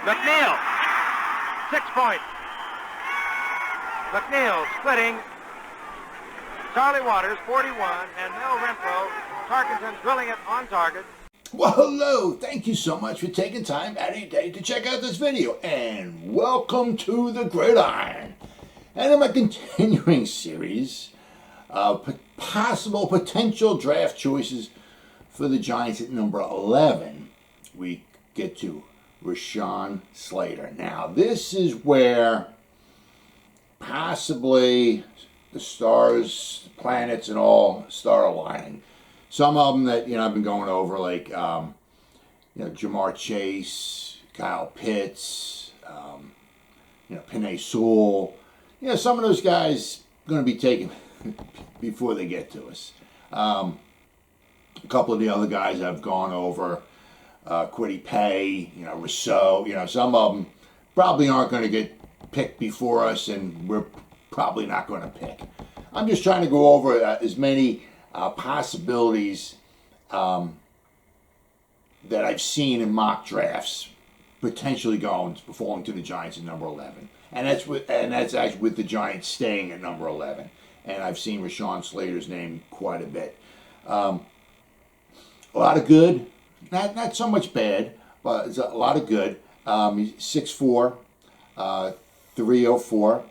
McNeil, 6 points. McNeil splitting Charlie Waters, 41, and Mel Renfro, Tarkenton drilling it on target. Well, hello. Thank you so much for taking time out of your day to check out this video. And welcome to the Gridiron. And in my continuing series of possible potential draft choices for the Giants at number 11, we get to Rashawn Slater. Now, this is where possibly the stars, planets, and all start aligning. Some of them that, I've been going over, like, Jamar Chase, Kyle Pitts, Penei Sewell. Some of those guys going to be taken before they get to us. A couple of the other guys I've gone over, Kwity Paye, Rousseau. Some of them probably aren't going to get picked before us, and we're probably not going to pick. I'm just trying to go over as many possibilities that I've seen in mock drafts potentially falling to the Giants at number 11, and that's actually with the Giants staying at number 11. And I've seen Rashawn Slater's name quite a bit. A lot of good, not so much bad, but it's a lot of good. He's 6'4", 304.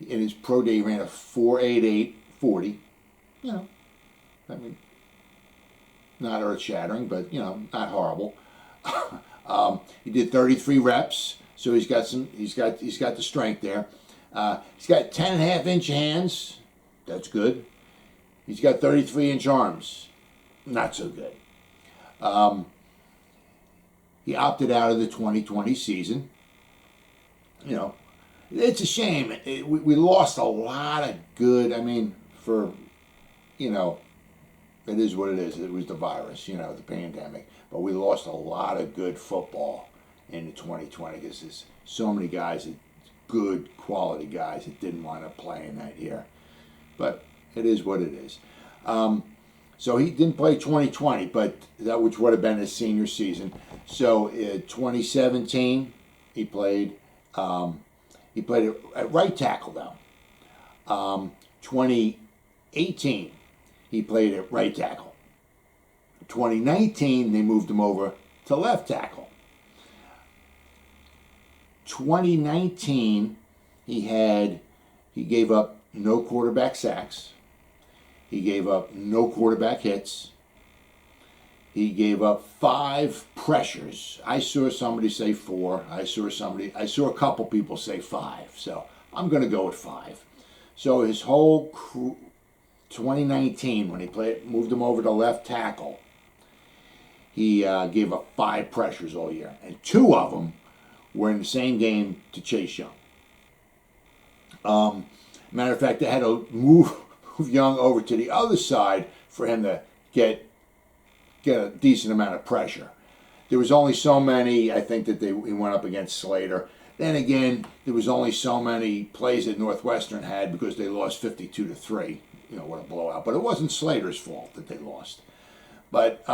In his pro day, he ran a 4.88 40. Not earth-shattering, but not horrible. He did 33 reps, so he's got the strength there. He's got 10.5-inch hands. That's good. He's got 33-inch arms. Not so good. He opted out of the 2020 season. It's a shame. We lost a lot of good. It is what it is. It was the virus, the pandemic. But we lost a lot of good football in the 2020 because there's so many guys, good quality guys, that didn't want to play in that year. But it is what it is. So he didn't play 2020, but that which would have been his senior season. So in 2017, he played. He played at right tackle, though. 2018, he played at right tackle. 2019, they moved him over to left tackle. 2019, he gave up no quarterback sacks. He gave up no quarterback hits. He gave up 5 pressures. I saw somebody say 4. I saw a couple people say 5. So I'm going to go with 5. So his whole 2019, when he moved him over to left tackle, he gave up 5 pressures all year, and 2 of them were in the same game to Chase Young. Matter of fact, they had to move Young over to the other side for him to get a decent amount of pressure. There was only so many, I think, that he went up against Slater. Then again, there was only so many plays that Northwestern had because they lost 52-3. What a blowout. But it wasn't Slater's fault that they lost. But,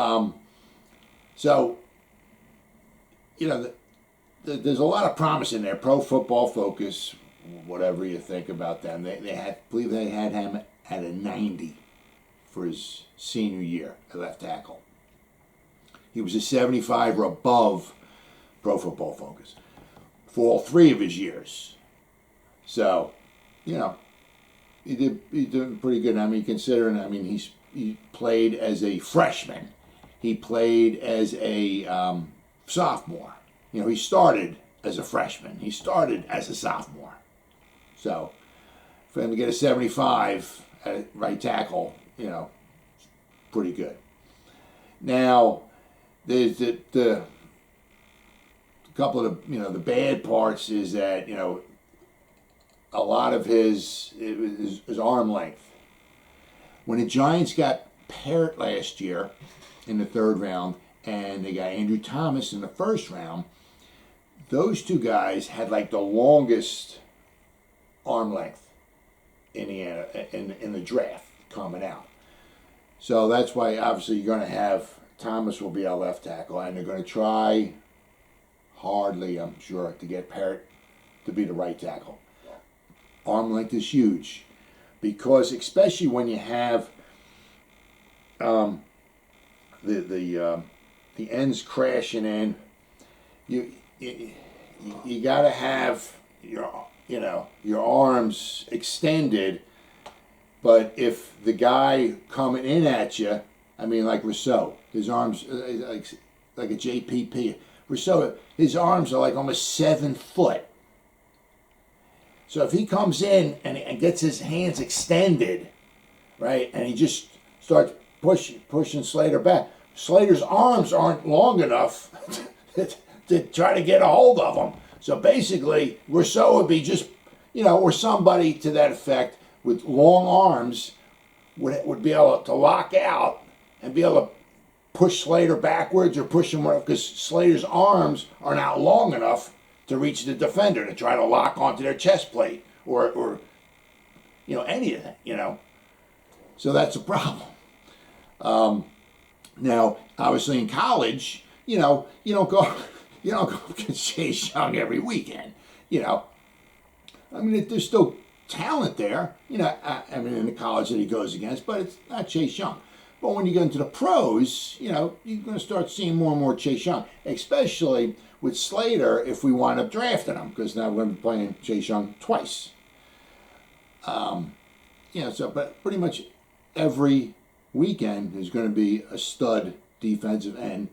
there's a lot of promise in there. Pro Football Focus, whatever you think about them, I believe they had him at a 90 for his senior year at left tackle. He was a 75 or above Pro Football Focus for all 3 of his years. So, he did pretty good. Considering, he played as a freshman. He played as a sophomore. He started as a freshman. He started as a sophomore. So, for him to get a 75 at right tackle, pretty good. Now, there's the couple of the bad parts is that a lot of his arm length. When the Giants got Parrott last year in the 3rd round, and they got Andrew Thomas in the 1st round, those 2 guys had like the longest arm length in the draft coming out. So that's why obviously you're going to have Thomas will be our left tackle, and they're going to try hardly, I'm sure, to get Parrott to be the right tackle. Arm length is huge because, especially when you have the ends crashing in, you got to have your arms extended. But if the guy coming in at you, I mean, like Rousseau, his arms like a JPP. Rousseau, his arms are like almost 7 foot. So if he comes in and gets his hands extended, right, and he just starts pushing Slater back, Slater's arms aren't long enough to try to get a hold of him. So basically, Rousseau would be just, or somebody to that effect with long arms would be able to lock out and be able to push Slater backwards or push him, because Slater's arms are not long enough to reach the defender to try to lock onto their chest plate or anything, So that's a problem. Now, obviously in college, you don't go against Chase Young every weekend, I mean, there's still talent there, I mean, in the college that he goes against, but it's not Chase Young. But when you get into the pros, you're going to start seeing more and more Chase Young, especially with Slater if we wind up drafting him, because now we're going to be playing Chase Young twice. But pretty much every weekend there's going to be a stud defensive end,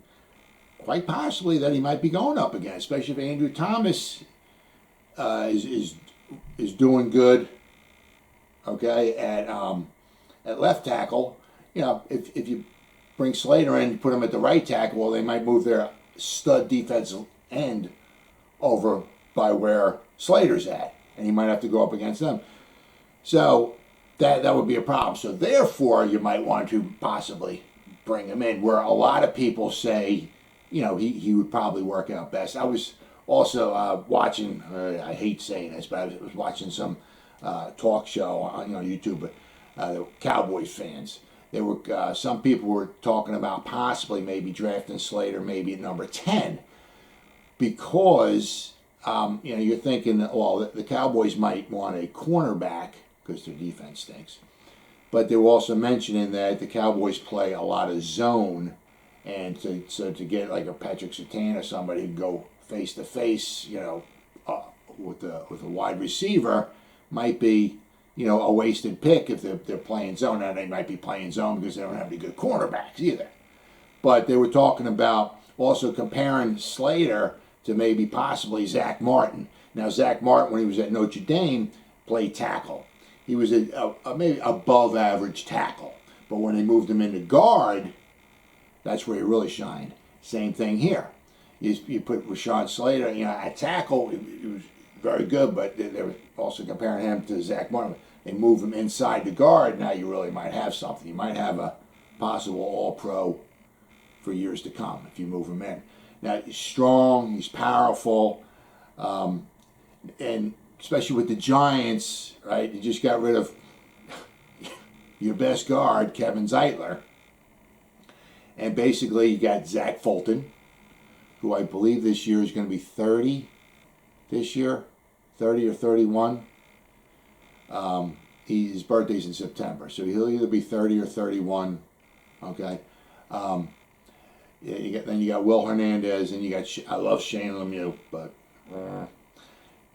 quite possibly that he might be going up against, especially if Andrew Thomas is doing good, okay, at left tackle. If you bring Slater in and put him at the right tackle, well, they might move their stud defensive end over by where Slater's at, and he might have to go up against them. So that would be a problem. So therefore, you might want to possibly bring him in, where a lot of people say, he would probably work out best. I was also watching, I hate saying this, but I was watching some talk show on YouTube, but the Cowboys fans. There were some people were talking about possibly maybe drafting Slater maybe at number 10, because you're thinking that, well, the Cowboys might want a cornerback because their defense stinks, but they were also mentioning that the Cowboys play a lot of zone, and to get like a Patrick Surtain or somebody who can go face to face, with a wide receiver might be, a wasted pick if they're playing zone. Now, they might be playing zone because they don't have any good cornerbacks either. But they were talking about also comparing Slater to maybe possibly Zach Martin. Now, Zach Martin, when he was at Notre Dame, played tackle. He was a maybe above average tackle. But when they moved him into guard, that's where he really shined. Same thing here. You put Rashawn Slater, at tackle, he was very good, but they were also comparing him to Zach Martin. They move him inside the guard, now you really might have something. You might have a possible all-pro for years to come if you move him in. Now, he's strong, he's powerful, and especially with the Giants, right, you just got rid of your best guard, Kevin Zeitler, and basically you got Zach Fulton, who I believe this year is going to be 30 this year, 30 or 31. His birthday's in September, so he'll either be 30 or 31. Okay. Then you got Will Hernandez, and you got I love Shane Lemieux, but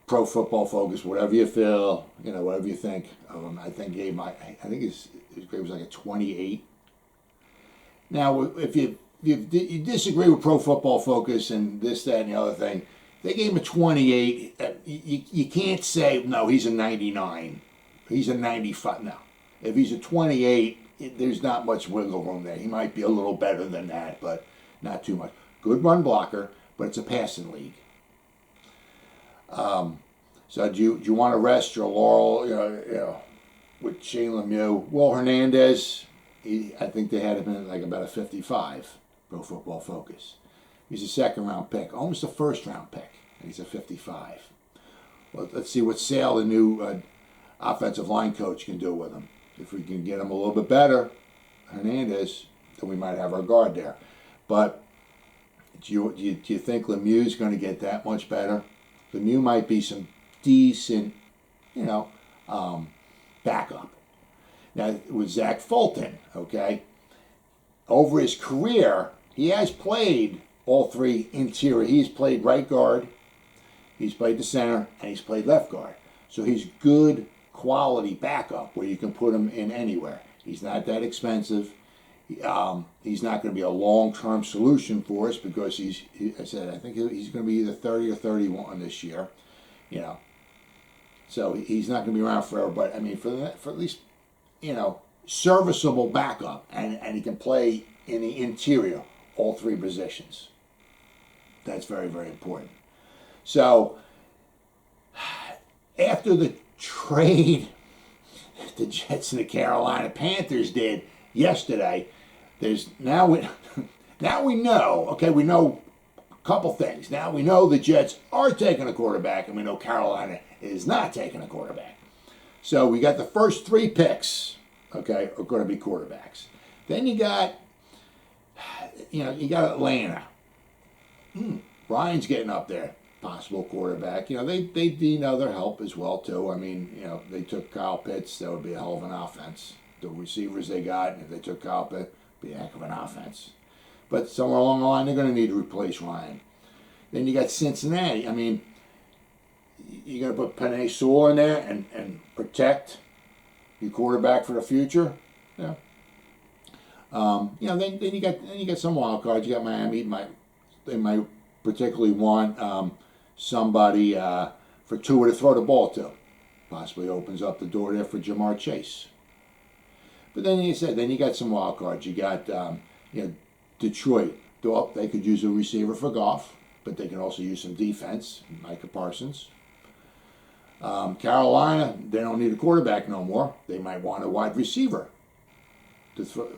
Pro Football Focus, whatever you feel, whatever you think of him. I think his grade was like a 28. Now, if you disagree with Pro Football Focus and this, that, and the other thing, they gave him a 28. You can't say, no, he's a 99. He's a 95. No. If he's a 28, there's not much wiggle room there. He might be a little better than that, but not too much. Good run blocker, but it's a passing league. So do you want to rest your laurel, with Shane Lemieux? Will Hernandez, I think they had him in like about a 55, Pro Football Focus. He's a second-round pick, almost a first-round pick, and he's a 55. Well, let's see what Sale, the new offensive line coach, can do with him. If we can get him a little bit better, Hernandez, then we might have our guard there. But Do you think Lemieux's going to get that much better? Lemieux might be some decent, backup. Now, with Zach Fulton, okay, over his career, he has played all three interior. He's played right guard, he's played the center, and he's played left guard. So he's good quality backup where you can put him in anywhere. He's not that expensive. He's not going to be a long-term solution for us because I think he's going to be either 30 or 31 this year, So he's not going to be around forever. But I mean, for at least, serviceable backup, and he can play in the interior, all three positions. That's very, very important. So after the trade the Jets and the Carolina Panthers did yesterday, now we know. Okay, we know a couple things. Now we know the Jets are taking a quarterback, and we know Carolina is not taking a quarterback. So we got the first 3 picks. Okay, are going to be quarterbacks. Then you got Atlanta. Ryan's getting up there, possible quarterback. They need other help as well too. I mean, they took Kyle Pitts. That would be a hell of an offense. The receivers they got, and if they took Kyle Pitts, be a heck of an offense. But somewhere along the line, they're going to need to replace Ryan. Then you got Cincinnati. I mean, you're going to put Penei Sewell in there and protect your quarterback for the future. Yeah. Then you got some wild cards. You got Miami. They might particularly want somebody for Tua to throw the ball to. Possibly opens up the door there for Jamar Chase. But then you got some wild cards. You got Detroit. They could use a receiver for Goff, but they can also use some defense. Micah Parsons. Carolina, they don't need a quarterback no more. They might want a wide receiver to throw,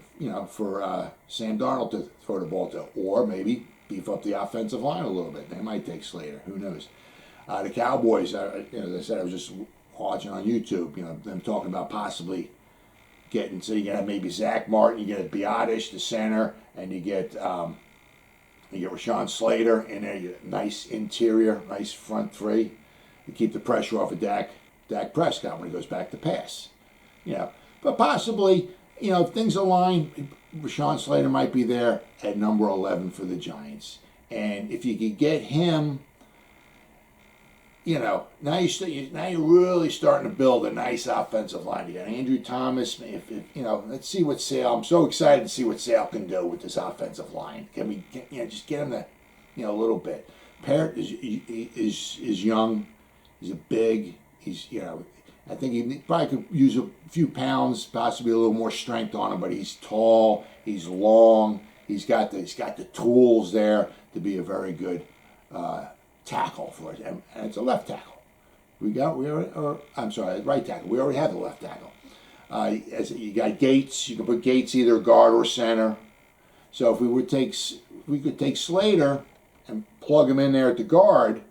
for Sam Darnold to throw the ball to, or maybe beef up the offensive line a little bit. They might take Slater. Who knows? The Cowboys, as I said, I was just watching on YouTube. Them talking about possibly getting. So you got maybe Zach Martin, you get Biotish, the center, and you get Rashawn Slater in there. You get nice interior, nice front 3. You keep the pressure off of Dak Prescott when he goes back to pass. But possibly, if things align, Rashawn Slater might be there at number 11 for the Giants. And if you could get him, now you're really starting to build a nice offensive line. You got Andrew Thomas. Let's see what Sale. I'm so excited to see what Sale can do with this offensive line. Can we, just get him a little bit. Parrott is young. He's big. I think he probably could use a few pounds, possibly a little more strength on him. But he's tall. He's long. He's got the tools there to be a very good tackle for it, and it's a left tackle. Right tackle. We already have the left tackle. You got Gates. You can put Gates either guard or center. So if we could take Slater and plug him in there at the guard.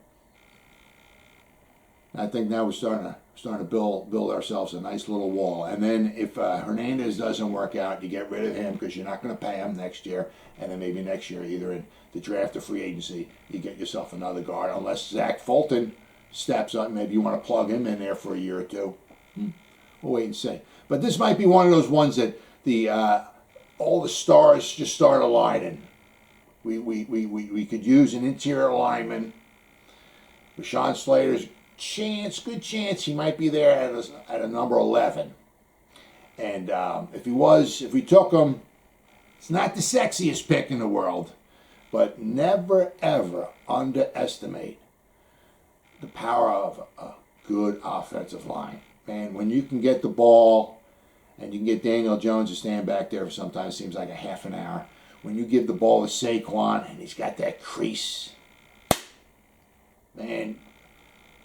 I think now we're starting to build ourselves a nice little wall. And then if Hernandez doesn't work out, you get rid of him because you're not going to pay him next year. And then maybe next year, either in the draft or free agency, you get yourself another guard. Unless Zach Fulton steps up, maybe you want to plug him in there for a year or two. We'll wait and see. But this might be one of those ones that all the stars just start aligning. We could use an interior lineman. Rashawn Slater's good chance he might be there at a number 11. And if we took him, it's not the sexiest pick in the world, but never ever underestimate the power of a good offensive line. Man, when you can get the ball and you can get Daniel Jones to stand back there for sometimes seems like a half an hour. When you give the ball to Saquon and he's got that crease, man.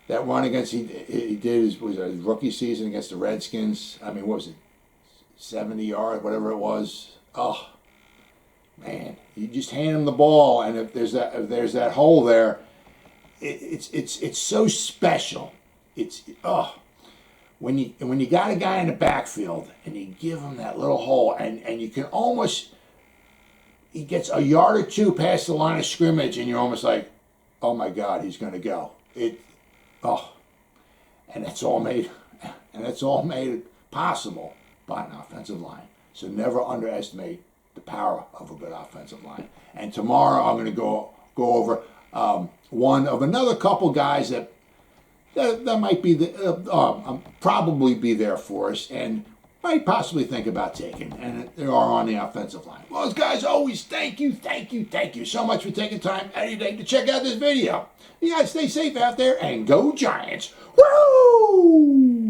That run against he did his rookie season against the Redskins. I mean, what was it, 70 yards, whatever it was. Oh, man! You just hand him the ball, and if there's that hole there, it's so special. When you got a guy in the backfield and you give him that little hole, and you can almost he gets a yard or two past the line of scrimmage, and you're almost like, oh my God, he's going to go. And it's all made possible by an offensive line. So never underestimate the power of a good offensive line. And tomorrow I'm going to go over one of another couple guys that might be probably be there for us and might possibly think about taking, and they are on the offensive line. Well, as guys always, thank you so much for taking time out of your day to check out this video. You guys stay safe out there and go Giants. Woo!